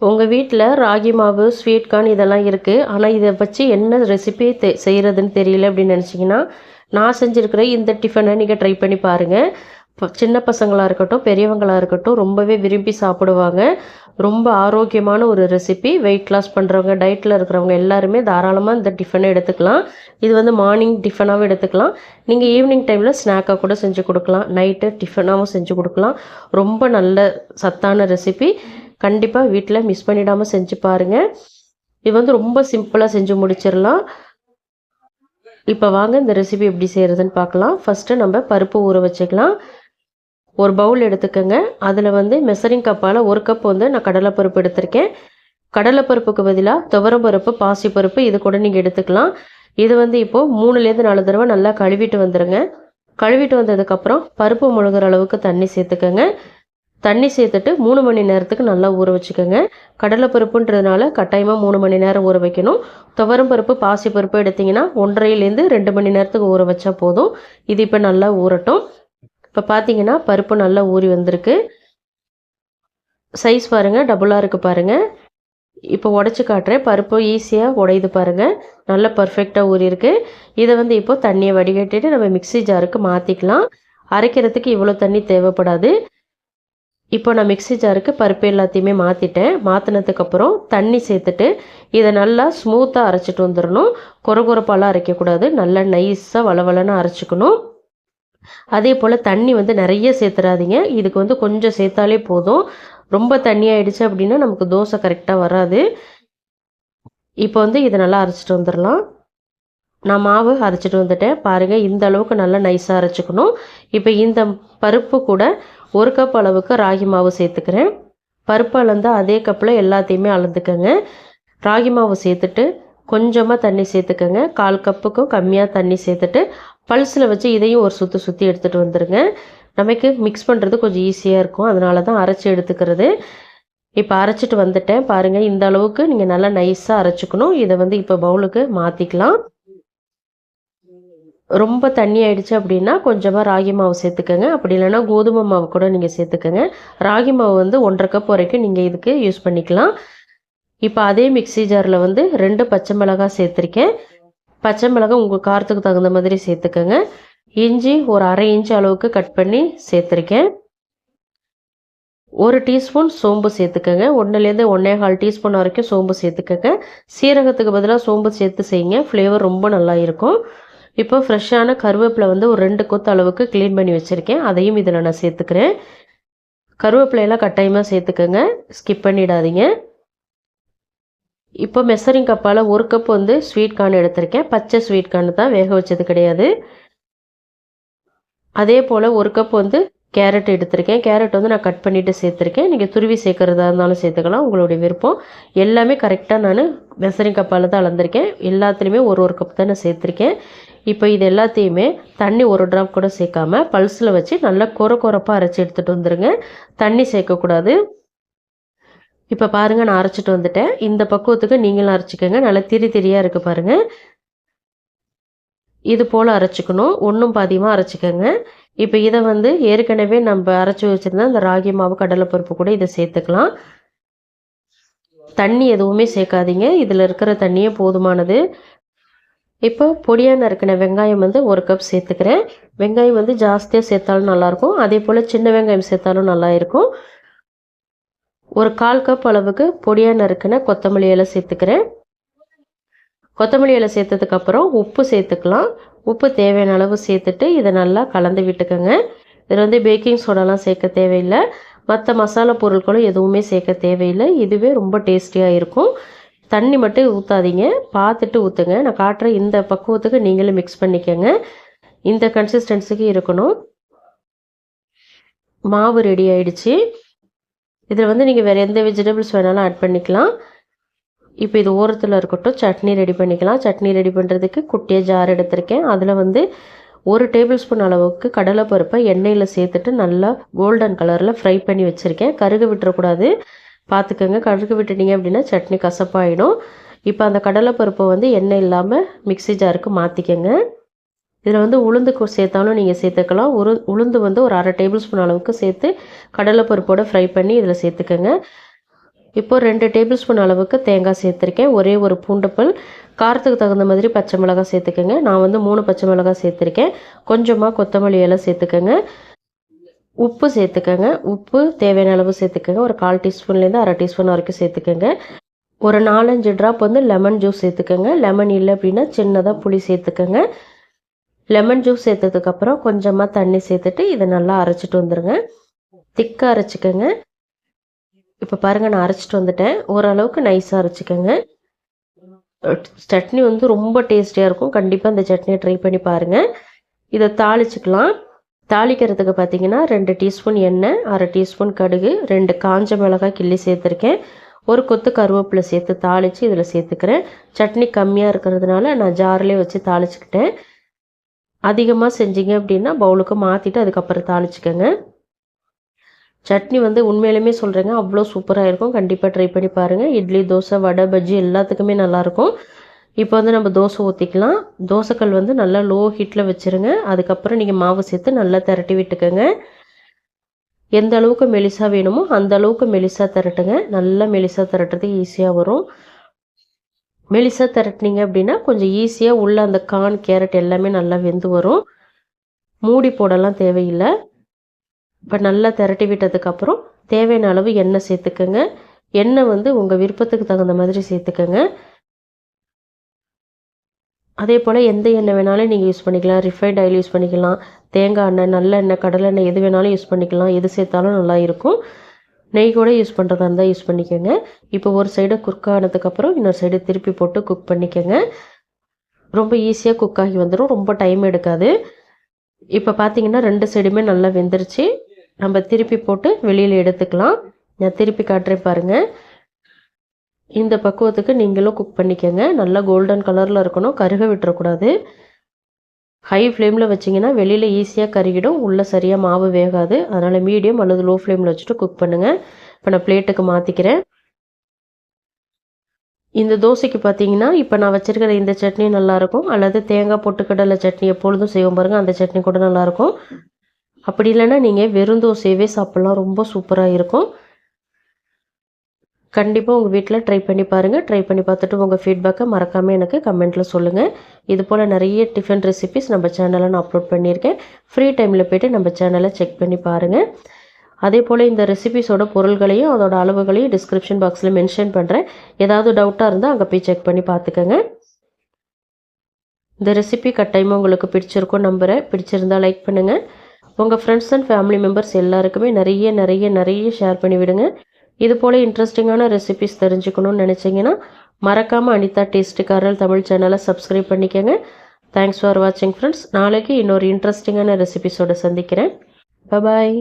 உங்கள் வீட்டில் ராகி மாவு, ஸ்வீட் கார்ன் இதெல்லாம் இருக்குது. ஆனால் இதை வச்சு என்ன ரெசிபி செய்கிறதுன்னு தெரியல அப்படின்னு நினச்சிங்கன்னா, நான் செஞ்சுருக்கிற இந்த டிஃபனை நீங்கள் ட்ரை பண்ணி பாருங்கள். சின்ன பசங்களாக இருக்கட்டும், பெரியவங்களாக இருக்கட்டும் ரொம்பவே விரும்பி சாப்பிடுவாங்க. ரொம்ப ஆரோக்கியமான ஒரு ரெசிபி. வெயிட் லாஸ் பண்ணுறவங்க, டயட்டில் இருக்கிறவங்க எல்லாருமே தாராளமாக இந்த டிஃபனை எடுத்துக்கலாம். இது வந்து மார்னிங் டிஃபனாகவும் எடுத்துக்கலாம். நீங்கள் ஈவினிங் டைமில் ஸ்நாக்காக கூட செஞ்சு கொடுக்கலாம். நைட்டு டிஃபனாகவும் செஞ்சு கொடுக்கலாம். ரொம்ப நல்ல சத்தான ரெசிபி. கண்டிப்பாக வீட்டில் மிஸ் பண்ணிடாமல் செஞ்சு பாருங்கள். இது வந்து ரொம்ப சிம்பிளாக செஞ்சு முடிச்சிடலாம். இப்போ வாங்க இந்த ரெசிபி எப்படி செய்கிறதுன்னு பார்க்கலாம். ஃபஸ்ட்டு நம்ம பருப்பு ஊற வச்சுக்கலாம். ஒரு பவுல் எடுத்துக்கோங்க. அதில் வந்து மெஷரிங் கப்பால் 1 கப் வந்து நான் கடலைப்பருப்பு எடுத்திருக்கேன். கடலைப்பருப்புக்கு பதிலாக துவரம்பருப்பு, பாசிப்பருப்பு இது கூட நீங்கள் எடுத்துக்கலாம். இது வந்து இப்போது 3லேருந்து 4 தடவை நல்லா கழுவிட்டு வந்துடுங்க. கழுவிட்டு வந்ததுக்கப்புறம் பருப்பு முழுகிற அளவுக்கு தண்ணி சேர்த்துக்கோங்க. தண்ணி சேர்த்துட்டு 3 மணி நேரத்துக்கு நல்லா ஊற வச்சுக்கோங்க. கடலைப்பருப்புன்றதுனால கட்டாயமாக 3 மணி நேரம் ஊற வைக்கணும். துவரம்பருப்பு, பாசிப்பருப்பு எடுத்திங்கன்னா 1.5லேருந்து 2 மணி நேரத்துக்கு ஊற வச்சா போதும். இது இப்போ நல்லா ஊறட்டும். இப்போ பார்த்தீங்கன்னா பருப்பு நல்லா ஊறி வந்திருக்கு. சைஸ் பாருங்கள், டபுளாக இருக்குது பாருங்கள். இப்போ உடச்சி காட்டுறேன். பருப்பு ஈஸியாக உடையுது பாருங்கள். நல்லா பர்ஃபெக்டாக ஊறியிருக்கு. இதை வந்து இப்போ தண்ணியை வடிகட்டிட்டு நம்ம மிக்ஸி ஜாருக்கு மாற்றிக்கலாம். அரைக்கிறதுக்கு இவ்வளோ தண்ணி தேவைப்படாது. இப்போ நான் மிக்ஸி ஜாருக்கு பருப்பு எல்லாத்தையுமே மாற்றிட்டேன். மாற்றினதுக்கப்புறம் தண்ணி சேர்த்துட்டு இதை நல்லா ஸ்மூத்தாக அரைச்சிட்டு வந்துடணும். கொரகொரப்பாலாம் அரைக்கக்கூடாது. நல்லா நைஸாக வளவலன்னு அரைச்சிக்கணும். அதே போல் தண்ணி வந்து நிறைய சேர்த்துறாதீங்க. இதுக்கு வந்து கொஞ்சம் சேர்த்தாலே போதும். ரொம்ப தண்ணி ஆகிடுச்சு அப்படின்னா நமக்கு தோசை கரெக்டாக வராது. இப்போ வந்து இதை நல்லா அரைச்சிட்டு வந்துடலாம். நான் மாவு அரைச்சிட்டு வந்துட்டேன் பாருங்கள். இந்த அளவுக்கு நல்லா நைஸாக அரைச்சிக்கணும். இப்போ இந்த பருப்பு கூட 1 கப் அளவுக்கு ராகி மாவு சேர்த்துக்கிறேன். பருப்பு அளந்து அதே கப்பில் எல்லாத்தையுமே அளந்துக்கங்க. ராகி மாவு சேர்த்துட்டு கொஞ்சமாக தண்ணி சேர்த்துக்கங்க. 1/4 கப்புக்கும் கம்மியாக தண்ணி சேர்த்துட்டு பல்ஸில் வச்சு இதையும் ஒரு சுற்றி எடுத்துகிட்டு வந்துடுங்க. நமக்கு மிக்ஸ் பண்ணுறது கொஞ்சம் ஈஸியாக இருக்கும். அதனால தான் அரைச்சி எடுத்துக்கிறது. இப்போ அரைச்சிட்டு வந்துட்டேன் பாருங்கள். இந்த அளவுக்கு நீங்கள் நல்லா நைஸாக அரைச்சிக்கணும். இதை வந்து இப்போ பவுலுக்கு மாற்றிக்கலாம். ரொம்ப தண்ணி ஆயிடுச்சு அப்படின்னா கொஞ்சமாக ராகி மாவு சேர்த்துக்கங்க. அப்படி இல்லைன்னா கோதுமை மாவு கூட நீங்கள் சேர்த்துக்கங்க. ராகி மாவு வந்து 1/2 கப் வரைக்கும் நீங்கள் இதுக்கு யூஸ் பண்ணிக்கலாம். இப்போ அதே மிக்ஸி ஜாரில் வந்து 2 பச்சை மிளகாய் சேர்த்துருக்கேன். பச்சை மிளகாய் உங்கள் காரத்துக்கு தகுந்த மாதிரி சேர்த்துக்கங்க. இஞ்சி ஒரு 1/2 இன்ச் அளவுக்கு கட் பண்ணி சேர்த்துருக்கேன். 1 டீஸ்பூன் சோம்பு சேர்த்துக்கங்க. 1லேருந்து 1.25 டீஸ்பூன் வரைக்கும் சோம்பு சேர்த்துக்கங்க. சீரகத்துக்கு பதிலாக சோம்பு சேர்த்து செய்யுங்க. ஃப்ளேவர் ரொம்ப நல்லா இருக்கும். இப்போ ஃப்ரெஷ்ஷான கருவேப்பிலை வந்து ஒரு 2 கொத்து அளவுக்கு க்ளீன் பண்ணி வச்சுருக்கேன். அதையும் இதில் நான் சேர்த்துக்கிறேன். கருவேப்பிலையெல்லாம் கட்டாயமாக சேர்த்துக்கங்க. ஸ்கிப் பண்ணிடாதீங்க. இப்போ மெஷரிங் கப்பால் 1 கப் வந்து ஸ்வீட் கார்ன் எடுத்திருக்கேன். பச்சை ஸ்வீட் கார்ன் தான், வேக வச்சது கிடையாது. அதே போல் 1 கப் வந்து கேரட் எடுத்திருக்கேன். கேரட் வந்து நான் கட் பண்ணிவிட்டு சேர்த்துருக்கேன். நீங்கள் துருவி சேர்க்குறதா இருந்தாலும் சேர்த்துக்கலாம், உங்களுடைய விருப்பம். எல்லாமே கரெக்டாக நான் மெஷரிங் கப்பால் தான் அளந்திருக்கேன். எல்லாத்துலேயுமே ஒரு கப் தான் நான் சேர்த்துருக்கேன். இப்போ இது எல்லாத்தையுமே தண்ணி 1 ட்ராப் கூட சேர்க்காமல் பல்ஸில் வச்சு நல்லா கொரப்பாக அரைச்சி எடுத்துகிட்டு வந்துடுங்க. தண்ணி சேர்க்கக்கூடாது. இப்போ பாருங்கள், நான் அரைச்சிட்டு வந்துட்டேன். இந்த பக்குவத்துக்கு நீங்களும் அரைச்சிக்கோங்க. நல்லா திரியாக இருக்குது பாருங்கள். இது போல் அரைச்சிக்கணும். ஒன்றும் பாதியமாக அரைச்சிக்கோங்க. இப்போ இதை வந்து ஏற்கனவே நம்ம அரைச்சி வச்சுருந்தா இந்த ராகி மாவு, கடலைப்பருப்பு கூட இதை சேர்த்துக்கலாம். தண்ணி எதுவுமே சேர்க்காதீங்க. இதில் இருக்கிற தண்ணியே போதுமானது. இப்போ பொடியாக நறுக்கின வெங்காயம் வந்து 1 கப் சேர்த்துக்கிறேன். வெங்காயம் வந்து ஜாஸ்தியாக சேர்த்தாலும் நல்லாயிருக்கும். அதே போல் சின்ன வெங்காயம் சேர்த்தாலும் நல்லா இருக்கும். ஒரு 1/4 கப் அளவுக்கு பொடியாக நறுக்கின கொத்தமல்லி இலை சேர்த்துக்கிறேன். கொத்தமல்லி இலை சேர்த்ததுக்கப்புறம் உப்பு சேர்த்துக்கலாம். உப்பு தேவையான அளவு சேர்த்துட்டு இதை நல்லா கலந்து விட்டுக்கோங்க. இதில் வந்து பேக்கிங் சோடாலாம் சேர்க்க தேவையில்லை. மற்ற மசாலா பொருட்களும் எதுவுமே சேர்க்க தேவையில்லை. இதுவே ரொம்ப டேஸ்டியாக இருக்கும். தண்ணி மட்டும் ஊற்றாதீங்க, பார்த்துட்டு ஊற்றுங்க. நான் காட்டுற இந்த பக்குவத்துக்கு நீங்களும் மிக்ஸ் பண்ணிக்கோங்க. இந்த கன்சிஸ்டன்சிக்கு இருக்கணும். மாவு ரெடி ஆயிடுச்சு. இதில் வந்து நீங்கள் வேறு எந்த வெஜிடபிள்ஸ் வேணாலும் ஆட் பண்ணிக்கலாம். இப்போ இது ஓரத்தில் இருக்கட்டும். சட்னி ரெடி பண்ணிக்கலாம். சட்னி ரெடி பண்ணுறதுக்கு குட்டியாக ஜார் எடுத்திருக்கேன். அதில் வந்து 1 டேபிள் ஸ்பூன் அளவுக்கு கடலைப்பருப்பை எண்ணெயில் சேர்த்துட்டு நல்லா கோல்டன் கலரில் ஃப்ரை பண்ணி வச்சுருக்கேன். கருக விட்டுறக்கூடாது, பார்த்துக்கோங்க. கருக விட்டுட்டீங்க அப்படின்னா சட்னி கசப்பாயிடும். இப்போ அந்த கடலைப்பருப்பை வந்து எண்ணெய் இல்லாமல் மிக்ஸி ஜாருக்கு மாற்றிக்கங்க. இதில் வந்து உளுந்து சேர்த்தாலும் நீங்கள் சேர்த்துக்கலாம். உளுந்து வந்து ஒரு 1/2 டேபிள் ஸ்பூன் அளவுக்கு சேர்த்து கடலைப்பருப்போடு ஃப்ரை பண்ணி இதில் சேர்த்துக்கோங்க. இப்போ 2 டேபிள் ஸ்பூன் அளவுக்கு தேங்காய் சேர்த்துருக்கேன். ஒரே ஒரு பூண்டுப்பல், காரத்துக்கு தகுந்த மாதிரி பச்சை மிளகாய் சேர்த்துக்கோங்க. நான் வந்து 3 பச்சை மிளகாய் சேர்த்துருக்கேன். கொஞ்சமாக கொத்தமல்லி இலை சேர்த்துக்கோங்க. உப்பு சேர்த்துக்கோங்க. உப்பு தேவையான அளவு சேர்த்துக்கோங்க. ஒரு 1/4 டீஸ்பூன்லேருந்து 1/2 டீஸ்பூன் வரைக்கும் சேர்த்துக்கோங்க. ஒரு 4-5 ட்ராப் வந்து லெமன் ஜூஸ் சேர்த்துக்கோங்க. லெமன் இல்லை அப்படின்னா சின்னதாக புளி சேர்த்துக்கோங்க. லெமன் ஜூஸ் சேர்த்ததுக்கப்புறம் கொஞ்சமாக தண்ணி சேர்த்துட்டு இதை நல்லா அரைச்சிட்டு வந்துடுங்க. திக்காக அரைச்சிக்கோங்க. இப்போ பாருங்கள், நான் அரைச்சிட்டு வந்துட்டேன். ஓரளவுக்கு நைஸாக அரைச்சிக்கோங்க. சட்னி வந்து ரொம்ப டேஸ்டியாக இருக்கும். கண்டிப்பாக இந்த சட்னியை ட்ரை பண்ணி பாருங்கள். இதை தாளிச்சிக்கலாம். தாளிக்கிறதுக்கு பார்த்தீங்கன்னா 2 டீஸ்பூன் எண்ணெய், 1/2 டீஸ்பூன் கடுகு, 2 காஞ்ச மிளகாய் கிள்ளி சேர்த்துருக்கேன். ஒரு கொத்து கருவேப்பிலை சேர்த்து தாளித்து இதில் சேர்த்துக்கிறேன். சட்னி கம்மியாக இருக்கிறதுனால நான் ஜார்லேயே வச்சு தாளிச்சுக்கிட்டேன். அதிகமாக செஞ்சீங்க அப்படின்னா பவுலுக்கு மாற்றிட்டு அதுக்கப்புறம் தாளிச்சுக்கோங்க. சட்னி வந்து உண்மையிலுமே சொல்கிறேங்க, அவ்வளோ சூப்பராக இருக்கும். கண்டிப்பாக ட்ரை பண்ணி பாருங்கள். இட்லி, தோசை, வடை, பஜ்ஜி எல்லாத்துக்குமே நல்லாயிருக்கும். இப்போ வந்து நம்ம தோசை ஊற்றிக்கலாம். தோசைக்கல் வந்து நல்லா லோ ஹீட்டில் வச்சுருங்க. அதுக்கப்புறம் நீங்கள் மாவு சேர்த்து நல்லா திரட்டி விட்டுக்கோங்க. எந்த அளவுக்கு மெலிசாக வேணுமோ அந்த அளவுக்கு மெலிசாக திரட்டுங்க. நல்லா மெலிசாக திரட்டுறது ஈஸியாக வரும். மெலிசாக திரட்டினீங்க அப்படின்னா கொஞ்சம் ஈஸியாக உள்ள அந்த கார்ன், கேரட் எல்லாமே நல்லா வெந்து வரும். மூடி போடலாம் தேவையில்லை. இப்போ நல்லா திரட்டி விட்டதுக்கப்புறம் தேவையான அளவு எண்ணெய் சேர்த்துக்கோங்க. எண்ணெய் வந்து உங்கள் விருப்பத்துக்கு தகுந்த மாதிரி சேர்த்துக்கோங்க. அதே போல் எந்த எண்ணெய் வேணாலும் நீங்கள் யூஸ் பண்ணிக்கலாம். ரிஃபைண்ட் ஆயில் யூஸ் பண்ணிக்கலாம். தேங்காய் எண்ணெய், நல்லெண்ணெய், கடலெண்ணெய் எது வேணாலும் யூஸ் பண்ணிக்கலாம். எது சேர்த்தாலும் நல்லா இருக்கும். நெய் கூட யூஸ் பண்ணுறதா இருந்தால் யூஸ் பண்ணிக்கோங்க. இப்போ ஒரு சைடு குக் ஆனதுக்கப்புறம் இன்னொரு சைடு திருப்பி போட்டு குக் பண்ணிக்கோங்க. ரொம்ப ஈஸியாக குக் ஆகி வந்துடும். ரொம்ப டைம் எடுக்காது. இப்போ பார்த்தீங்கன்னா 2 சைடுமே நல்லா வெந்துருச்சு. நம்ம திருப்பி போட்டு வெளியில் எடுத்துக்கலாம். நான் திருப்பி காட்டுறேன் பாருங்கள். இந்த பக்குவத்துக்கு நீங்களும் குக் பண்ணிக்கோங்க. நல்லா கோல்டன் கலரில் இருக்கணும். கருக விட்டுறக்கூடாது. ஹை ஃப்ளேமில் வச்சிங்கன்னா வெளியில் ஈஸியாக கருகிடும். உள்ளே சரியாக மாவு வேகாது. அதனால் மீடியம் அல்லது லோ ஃப்ளேமில் வச்சுட்டு குக் பண்ணுங்கள். இப்போ நான் பிளேட்டுக்கு மாற்றிக்கிறேன். இந்த தோசைக்கு பார்த்தீங்கன்னா இப்போ நான் வச்சுருக்கிற இந்த சட்னி நல்லாயிருக்கும். அல்லது தேங்காய் பொட்டுக்கடலை சட்னி எப்பொழுதும் செய்வோம் பாருங்கள், அந்த சட்னி கூட நல்லாயிருக்கும். அப்படி இல்லைன்னா நீங்கள் வெறும் தோசையவே சாப்பிட்லாம். ரொம்ப சூப்பராக இருக்கும். கண்டிப்பாக உங்கள் வீட்டில் ட்ரை பண்ணி பாருங்கள். ட்ரை பண்ணி பார்த்துட்டு உங்கள் ஃபீட்பேக்கை மறக்காமல் எனக்கு கமெண்ட்டில் சொல்லுங்கள். இது போல் நிறைய டிஃபன் ரெசிபிஸ் நம்ம சேனலில் நான் அப்லோட் பண்ணியிருக்கேன். ஃப்ரீ டைமில் போய்ட்டு நம்ம சேனலை செக் பண்ணி பாருங்கள். அதே போல் இந்த ரெசிபிஸோட பொருள்களையும் அதோட அளவுகளையும் டிஸ்கிரிப்ஷன் பாக்ஸில் மென்ஷன் பண்ணுறேன். ஏதாவது டவுட்டாக இருந்தால் அங்கே போய் செக் பண்ணி பார்த்துக்கோங்க. இந்த ரெசிபி கட்டாயமாக உங்களுக்கு பிடிச்சிருக்கும் நம்புகிறேன். பிடிச்சிருந்தால் லைக் பண்ணுங்கள். உங்கள் ஃப்ரெண்ட்ஸ் அண்ட் ஃபேமிலி மெம்பர்ஸ் எல்லாருக்குமே நிறைய ஷேர் பண்ணிவிடுங்க. இது போல் இன்ட்ரெஸ்டிங்கான ரெசிபிஸ் தெரிஞ்சுக்கணும்னு நினச்சிங்கன்னா மறக்காமல் அனிதா டேஸ்டி கார்னர் தமிழ் சேனலை சப்ஸ்கிரைப் பண்ணிக்கோங்க. தேங்க்ஸ் ஃபார் வாட்சிங் ஃப்ரெண்ட்ஸ். நாளைக்கு இன்னொரு இன்ட்ரெஸ்டிங்கான ரெசிபிஸோடு சந்திக்கிறேன். பாய்.